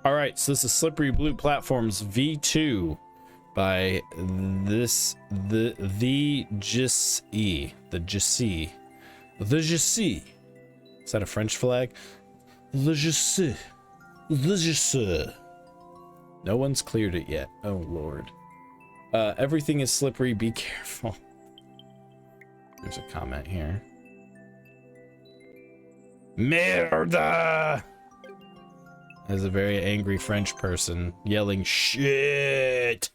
All right, so this is Slippery Blue Platforms V2 by the Thijssiee. The Thijssiee. Is that a French flag? Thijssiee. No one's cleared it yet. Oh Lord. Everything is slippery. Be careful. There's a comment here. Merda! As a very angry French person yelling shit.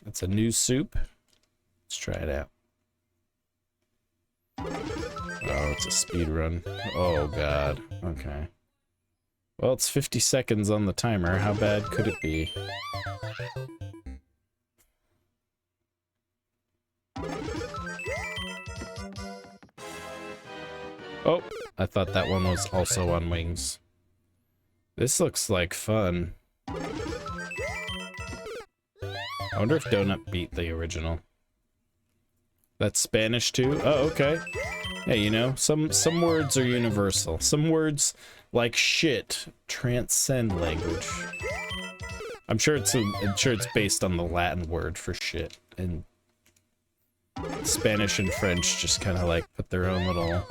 That's a new soup. Let's try it out. Oh, it's a speed run. Oh god. Okay. Well, it's 50 seconds on the timer. How bad could it be? Oh, I thought that one was also on wings. This looks like fun. I wonder if Donut beat the original. That's Spanish too? Oh, okay. Yeah, you know, some words are universal. Some words, like shit, transcend language. I'm sure it's based on the Latin word for shit, and Spanish and French just kind of like put their own little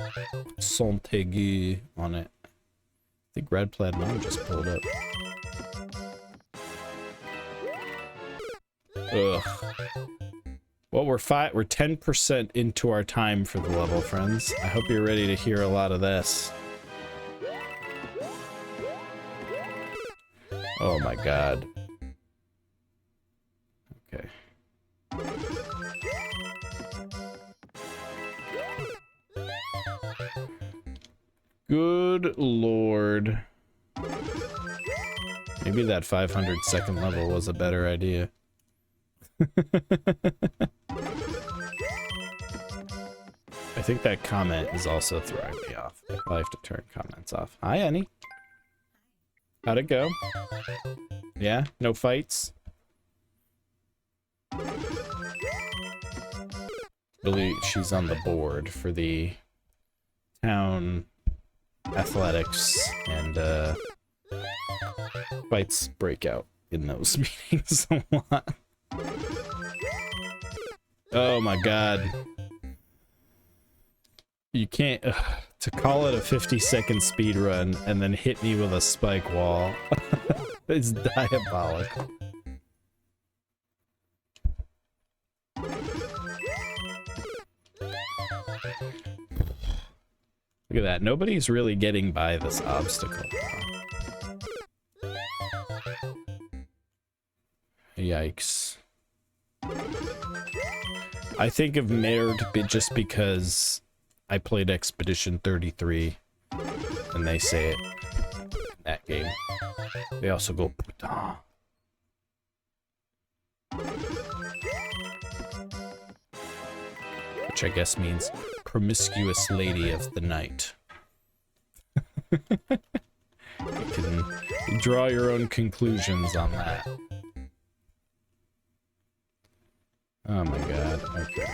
son aigu on it. I think Red Plaid Mom just pulled up. Ugh. Well, we're 10% into our time for the level, friends. I hope you're ready to hear a lot of this. Oh my god. Okay. Good lord. Maybe that 500-second level was a better idea. I think that comment is also throwing me off. I probably have to turn comments off. Hi, Annie. How'd it go? Yeah? No fights? I believe she's on the board for the town athletics, and fights break out in those meetings a lot. Oh my god. You can't to call it a 50-second speed run and then hit me with a spike wall. It's diabolical. Look at that. Nobody's really getting by this obstacle. Yikes. I think of Merd just because I played Expedition 33 and they say it in that game. They also go putain. Which I guess means promiscuous lady of the night. You can draw your own conclusions on that. Oh my god, okay.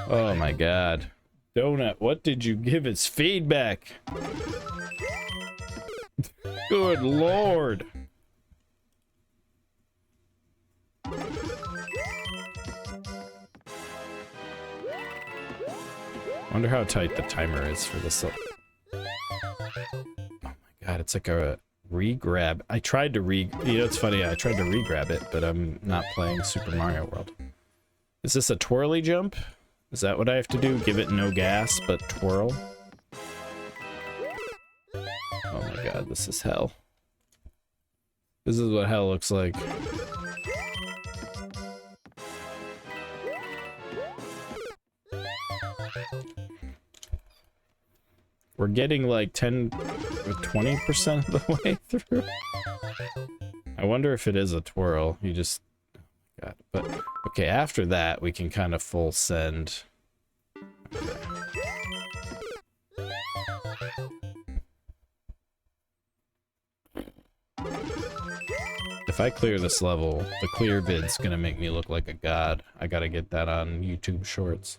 Oh my god. Donut, what did you give its feedback? Good lord. Wonder how tight the timer is for this. Oh my god, it's like a re-grab. I tried to you know, it's funny, I tried to re-grab it, but I'm not playing Super Mario World. Is this a twirly jump? Is that what I have to do? Give it no gas, but twirl? Oh my god, this is hell. This is what hell looks like. We're getting like 10 or 20% of the way through. I wonder if it is a twirl. You just... God, but okay, after that we can kind of full send. Okay. If I clear this level, the clear vid's gonna make me look like a god. I gotta get that on YouTube Shorts.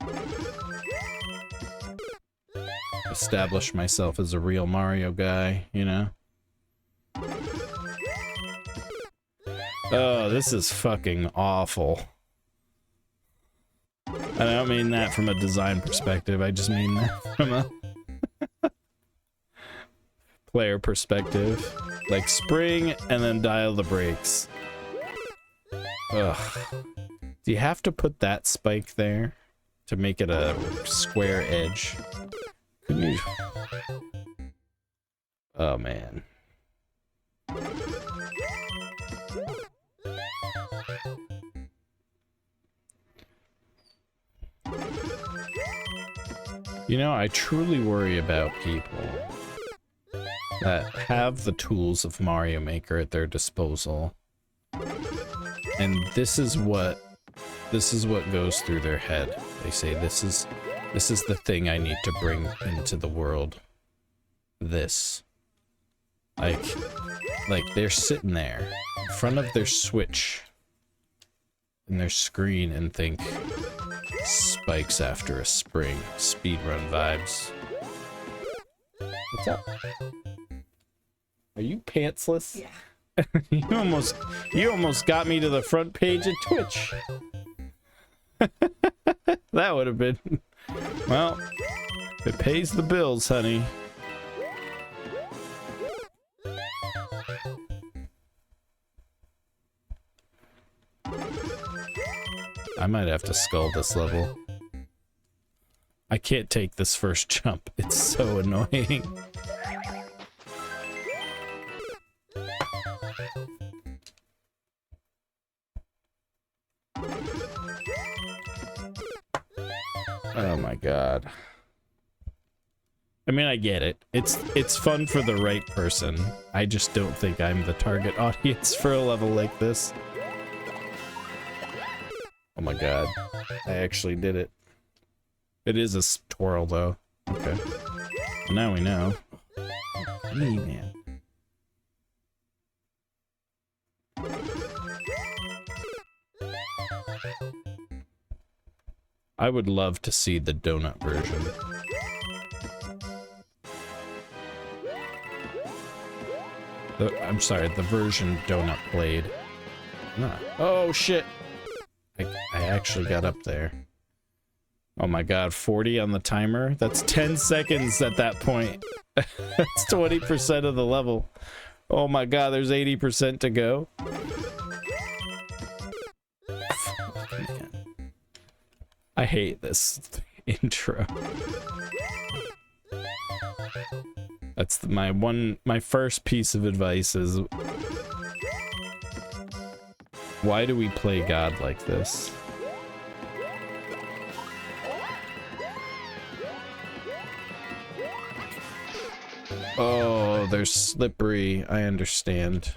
establish myself as a real Mario guy, you know? Oh, this is fucking awful. I don't mean that from a design perspective, I just mean that from a player perspective. Like, spring and then dial the brakes. Ugh. Do you have to put that spike there to make it a square edge? Couldn't you? Oh, man. You know, I truly worry about people that have the tools of Mario Maker at their disposal, and this is what goes through their head. They say, this is the thing I need to bring into the world. This. Like they're sitting there in front of their Switch and their screen and think, spikes after a spring, speedrun vibes. What's up? Are you pantsless? Yeah. you almost got me to the front page of Twitch. That would have been, well, it pays the bills, honey. I might have to skull this level. I can't take this first jump. It's so annoying. Oh my god. I mean, I get it. It's fun for the right person. I just don't think I'm the target audience for a level like this. Oh my god. I actually did it. It is a twirl, though. Okay. Well, now we know. Hey, man. I would love to see the donut version. I'm sorry, the version donut played. Ah. Oh, shit! I actually got up there. Oh my god, 40 on the timer? That's 10 seconds at that point. That's 20% of the level. Oh my god, there's 80% to go. I hate this intro. That's my first piece of advice is, why do we play God like this? Oh, they're slippery. I understand.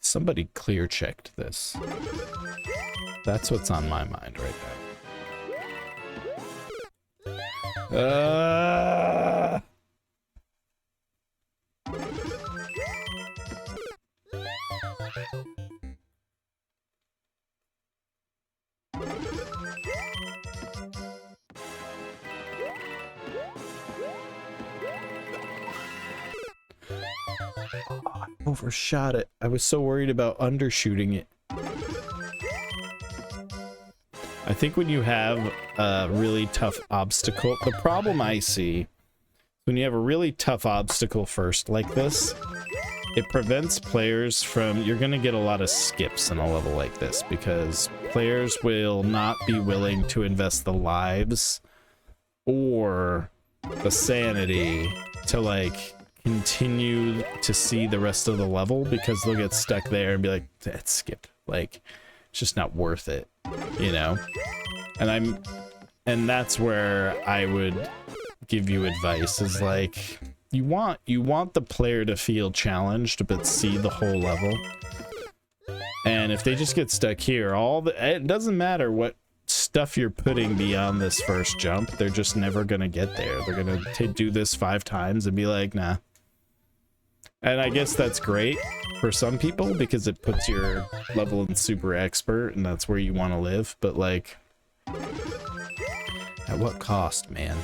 Somebody clear checked this. That's what's on my mind right now. I overshot it. I was so worried about undershooting it. I think when you have a really tough obstacle, the problem I see, when you have a really tough obstacle first like this, it prevents players from, you're going to get a lot of skips in a level like this because players will not be willing to invest the lives or the sanity to like continue to see the rest of the level because they'll get stuck there and be like, that's skipped. Like, it's just not worth it, you know? And that's where I would give you advice is like, you want the player to feel challenged but see the whole level. And if they just get stuck here, it doesn't matter what stuff you're putting beyond this first jump, they're just never gonna get there. They're gonna do this 5 times and be like, nah, And I guess that's great for some people because it puts your level in super expert and that's where you want to live. But like, at what cost, man?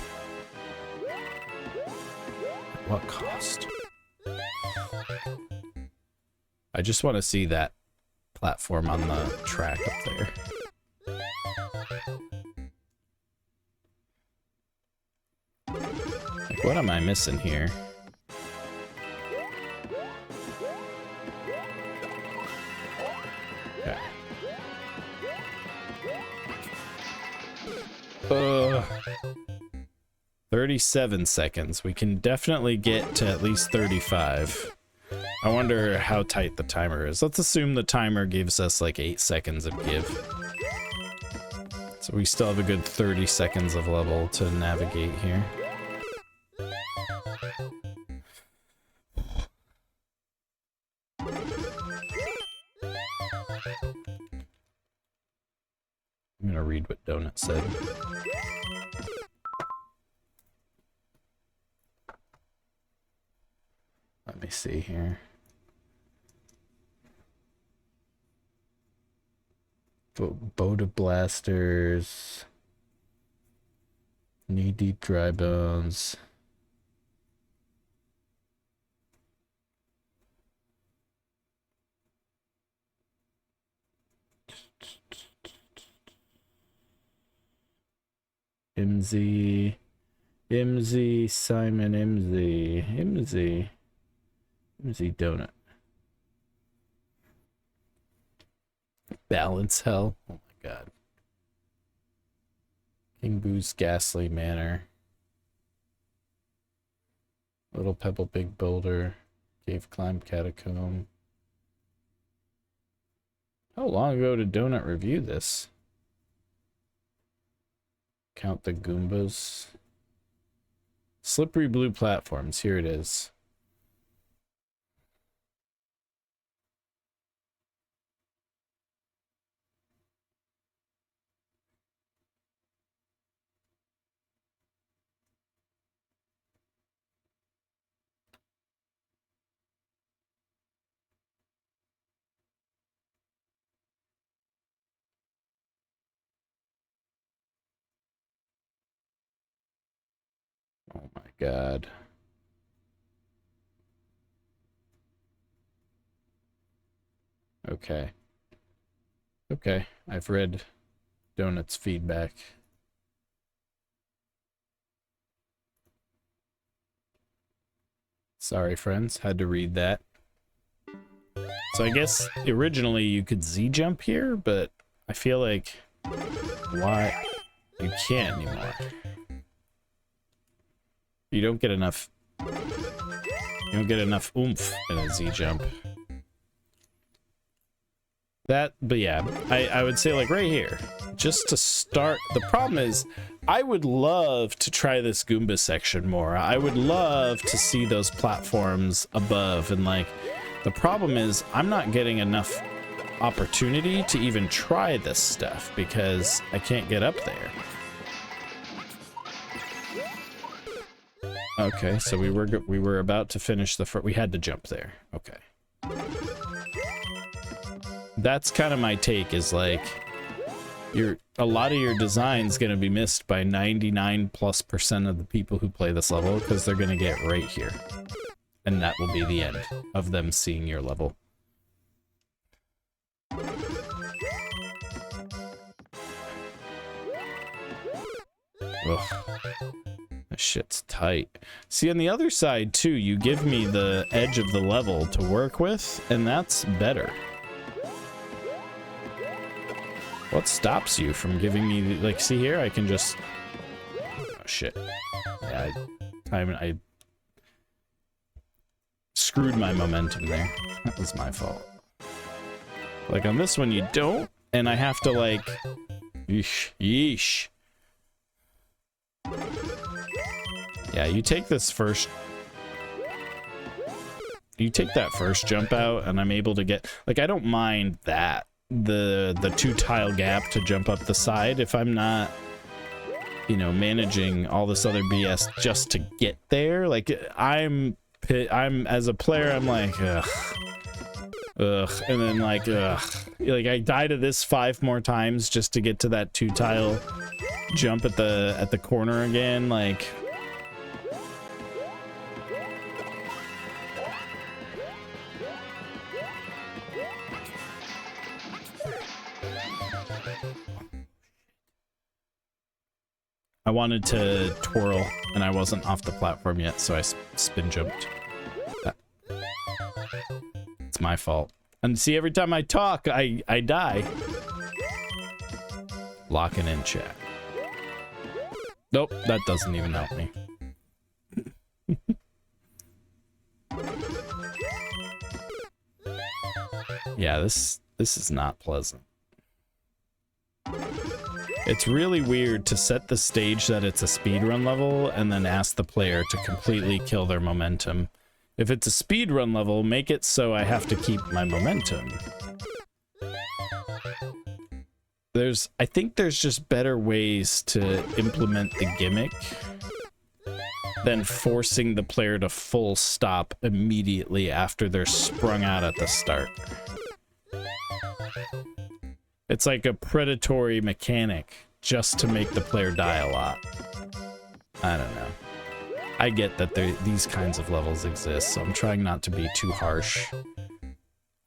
At what cost? I just want to see that platform on the track up there. Like, what am I missing here? Okay. 37 seconds. We can definitely get to at least 35. I wonder how tight the timer is. Let's assume the timer gives us like 8 seconds of give. So we still have a good 30 seconds of level to navigate here. I'm gonna read what Donut said. Let me see here. Boda blasters. Knee deep dry bones. MZ. MZ Simon MZ Donut. Balance hell. Oh my god. King Boo's Ghastly Manor. Little Pebble Big Boulder. Cave Climb Catacomb. How long ago did Donut review this? Count the Goombas. Slippery Blue Platforms. Here it is. Oh my god. Okay. Okay, I've read Donut's feedback. Sorry, friends, had to read that. So I guess originally you could Z-jump here, but I feel like why you can't anymore. You don't get enough oomph in a Z-jump. That, but yeah, I would say like right here, just to start. The problem is, I would love to try this Goomba section more. I would love to see those platforms above, and like, the problem is I'm not getting enough opportunity to even try this stuff because I can't get up there. Okay, so we were about to finish the we had to jump there. Okay. That's kind of my take, is like a lot of your design's gonna be missed by 99+% of the people who play this level because they're gonna get right here. And that will be the end of them seeing your level. Ugh. That shit's tight. See, on the other side, too, you give me the edge of the level to work with, and that's better. What stops you from giving me, like, see here, I can just... Oh, shit. Yeah, I screwed my momentum there. That was my fault. Like, on this one, you don't, and I have to, like... Yeesh. Yeah, you take this first... You take that first jump out, and I'm able to get... Like, I don't mind that. The 2-tile gap to jump up the side if I'm not, you know, managing all this other BS just to get there. Like, I'm I'm as a player, I'm like, ugh. And then like, like I die to this 5 more times just to get to that 2-tile jump at the corner again. Like, I wanted to twirl and I wasn't off the platform yet, so I spin jumped. It's my fault. And see, every time I talk, I die. Locking in chat. Nope, that doesn't even help me. Yeah, this is not pleasant. It's really weird to set the stage that it's a speedrun level and then ask the player to completely kill their momentum. If it's a speedrun level, make it so I have to keep my momentum. I think there's just better ways to implement the gimmick than forcing the player to full stop immediately after they're sprung out at the start. It's like a predatory mechanic just to make the player die a lot. I don't know. I get that these kinds of levels exist, so I'm trying not to be too harsh.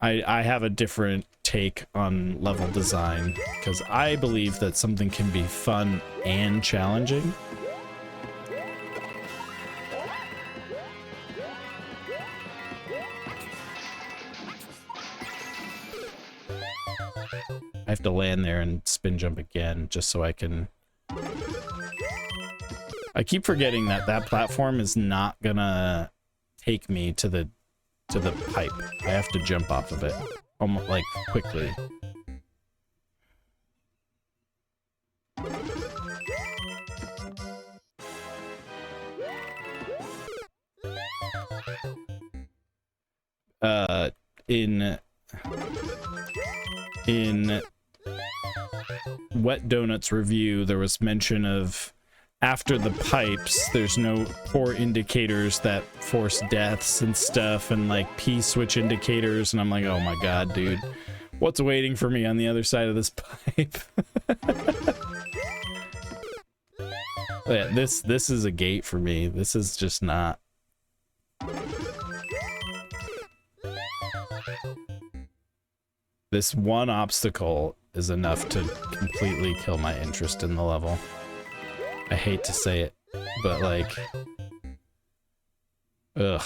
I have a different take on level design, because I believe that something can be fun and challenging. I have to land there and spin jump again just so I can... I keep forgetting that that platform is not gonna take me to the pipe. I have to jump off of it, almost like quickly. In Wet Donut's review, there was mention of after the pipes, there's no poor indicators that force deaths and stuff, and like P-switch indicators, and I'm like, oh my god, dude. What's waiting for me on the other side of this pipe? Yeah, this is a gate for me. This is just not... This one obstacle is enough to completely kill my interest in the level. I hate to say it, but like... Ugh.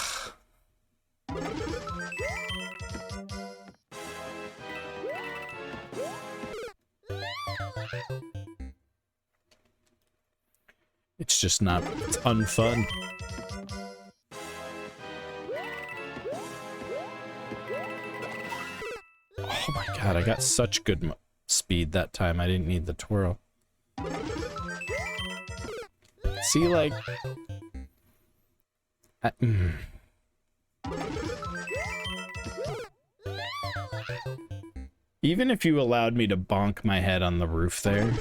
It's just not... It's unfun. Oh my god, I got such good speed that time. I didn't need the twirl. See, like... Even if you allowed me to bonk my head on the roof there,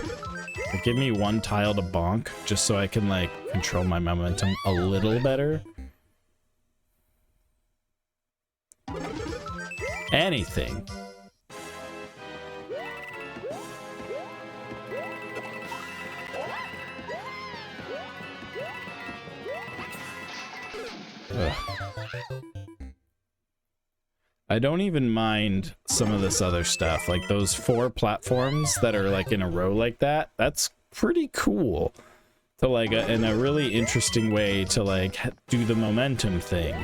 like, give me one tile to bonk, just so I can, like, control my momentum a little better. Anything. Ugh. I don't even mind some of this other stuff, like those 4 platforms that are like in a row like that. That's pretty cool to like in a really interesting way to like do the momentum thing.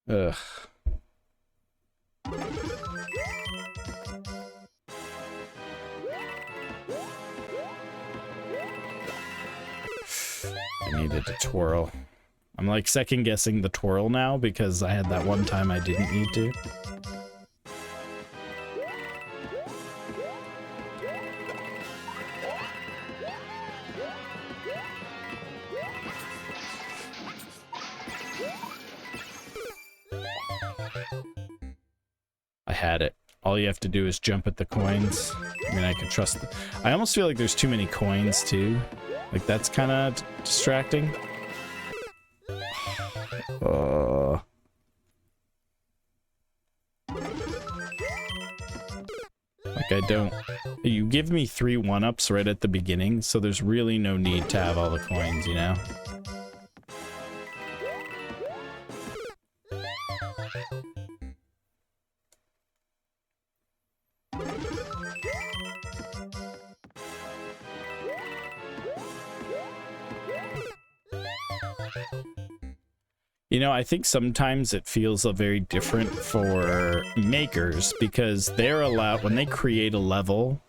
Ugh. I needed to twirl. I'm like second guessing the twirl now because I had that one time I didn't need to. I had it. all you have to do is jump at the coins. I mean, I could trust I almost feel like there's too many coins too. Like that's kind of distracting. Like I don't... You give me 3 1-ups right at the beginning, so there's really no need to have all the coins, you know? You know, I think sometimes it feels very different for makers because they're allowed, when they create a level,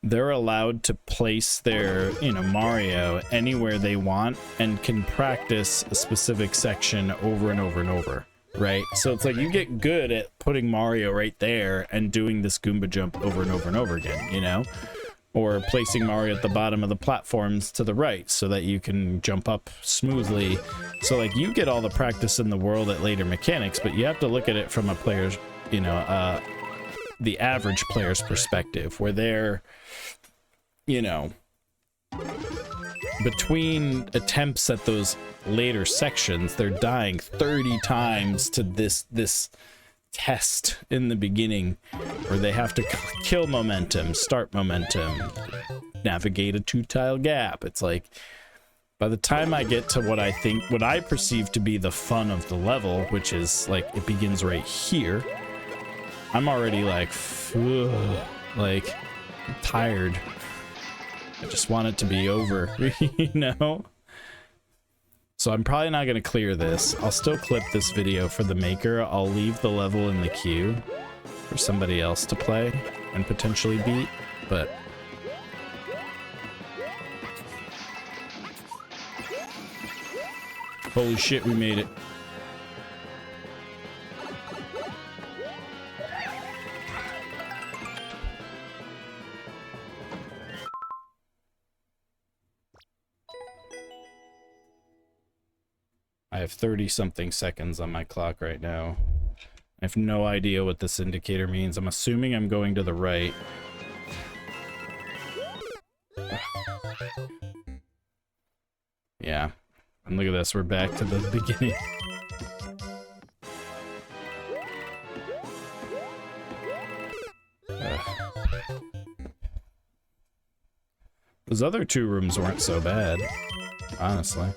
they're allowed to place their, you know, Mario anywhere they want and can practice a specific section over and over and over, right? So it's like you get good at putting Mario right there and doing this Goomba jump over and over and over again, you know? Or placing Mario at the bottom of the platforms to the right so that you can jump up smoothly. So like you get all the practice in the world at later mechanics, but you have to look at it from a player's, you know, the average player's perspective, where they're, you know, between attempts at those later sections, they're dying 30 times to this test in the beginning, where they have to kill momentum, start momentum, navigate a 2-tile gap. It's like by the time I get to what I perceive to be the fun of the level, which is like it begins right here, I'm already like, like I'm tired. I just want it to be over, you know? So I'm probably not going to clear this. I'll still clip this video for the maker. I'll leave the level in the queue for somebody else to play and potentially beat, but... Holy shit, we made it. I have 30-something seconds on my clock right now. I have no idea what this indicator means. I'm assuming I'm going to the right. Yeah. And look at this, we're back to the beginning. Those other 2 rooms weren't so bad, honestly.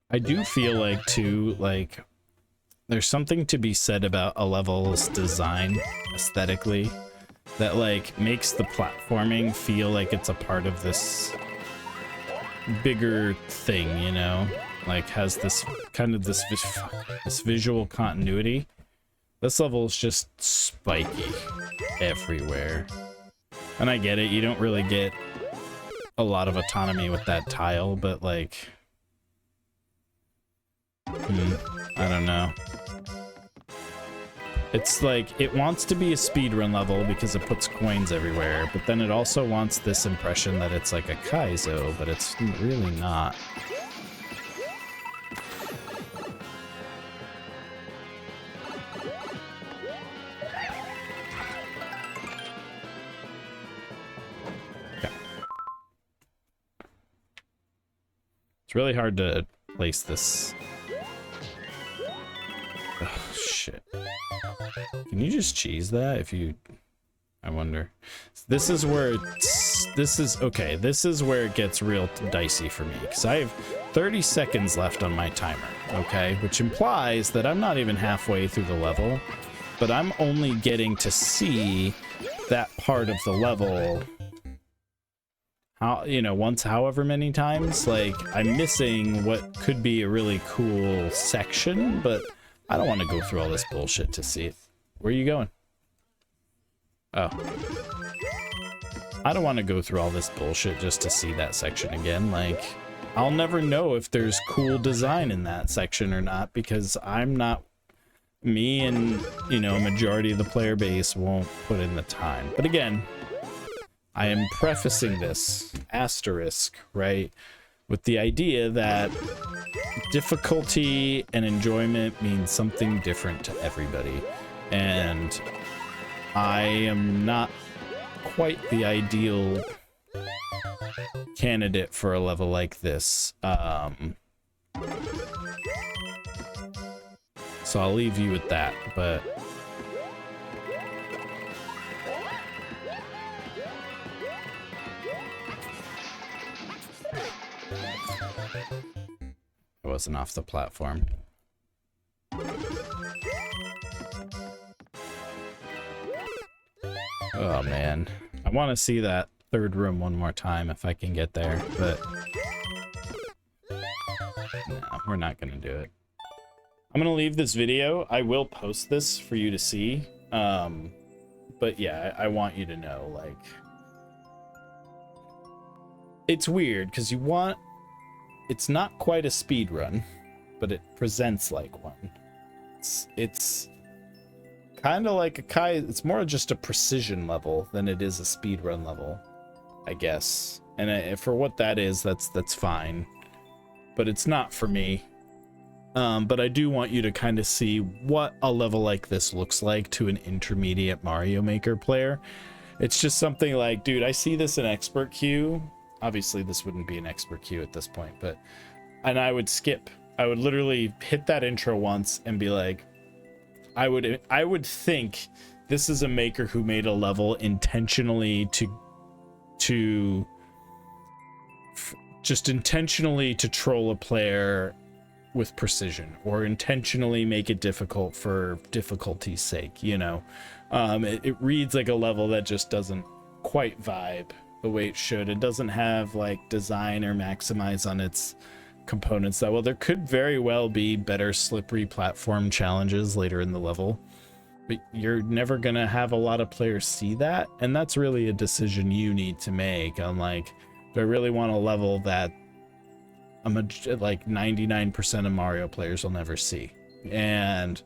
I do feel like, too, like, there's something to be said about a level's design aesthetically that, like, makes the platforming feel like it's a part of this bigger thing, you know? Like, has this kind of this visual continuity. This level is just spiky everywhere. And I get it, you don't really get a lot of autonomy with that tile, but, like... I don't know. It's like, it wants to be a speedrun level because it puts coins everywhere, but then it also wants this impression that it's like a Kaizo, but it's really not. Okay. It's really hard to place this. Oh, shit. Can you just cheese that if you... I wonder. This is where it's... This is... Okay, this is where it gets real dicey for me. Because I have 30 seconds left on my timer, okay? Which implies that I'm not even halfway through the level. But I'm only getting to see that part of the level... How, you know, once however many times. Like, I'm missing what could be a really cool section, but... I don't want to go through all this bullshit to see it. Where are you going? Oh. I don't want to go through all this bullshit just to see that section again. Like, I'll never know if there's cool design in that section or not, because I'm not, me and, you know, a majority of the player base won't put in the time. But again, I am prefacing this asterisk, right, with the idea that difficulty and enjoyment means something different to everybody. And I am not quite the ideal candidate for a level like this. So I'll leave you with that, but I wasn't off the platform. Oh man, I want to see that third room one more time if I can get there, but no, we're not gonna do it. I'm gonna leave this video. I will post this for you to see, but yeah, I want you to know, like, it's weird because you want, it's not quite a speed run, but it presents like one. It's kind of like a Kai, it's more just a precision level than it is a speed run level, I guess. And for what that is, that's fine, but it's not for me. But I do want you to kind of see what a level like this looks like to an intermediate Mario Maker player. It's just something like, dude, I see this in expert queue. Obviously this wouldn't be an expert queue at this point, but, and I would skip. I would literally hit that intro once and be like, I would think this is a maker who made a level intentionally just intentionally to troll a player with precision, or intentionally make it difficult for difficulty's sake, you know. It reads like a level that just doesn't quite vibe the way it should. It doesn't have like design or maximize on its components that well. There could very well be better slippery platform challenges later in the level, but you're never gonna have a lot of players see that, and that's really a decision you need to make on, like, do I really want a level that like 99% of Mario players will never see? And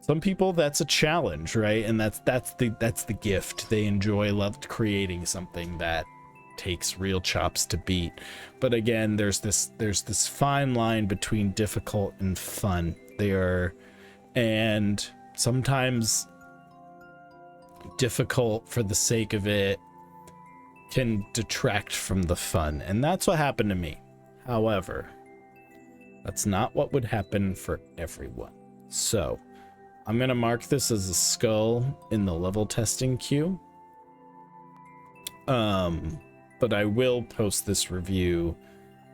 some people, that's a challenge, right? And that's the gift. They loved creating something that takes real chops to beat. But again, there's this fine line between difficult and fun. And sometimes difficult for the sake of it can detract from the fun, and that's what happened to me. However, that's not what would happen for everyone. So I'm gonna mark this as a skull in the level testing queue. But I will post this review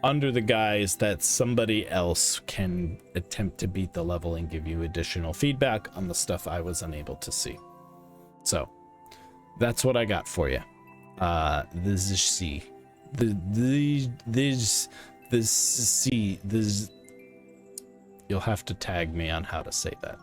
under the guise that somebody else can attempt to beat the level and give you additional feedback on the stuff I was unable to see. So that's what I got for you. Thijssiee. You'll have to tag me on how to say that.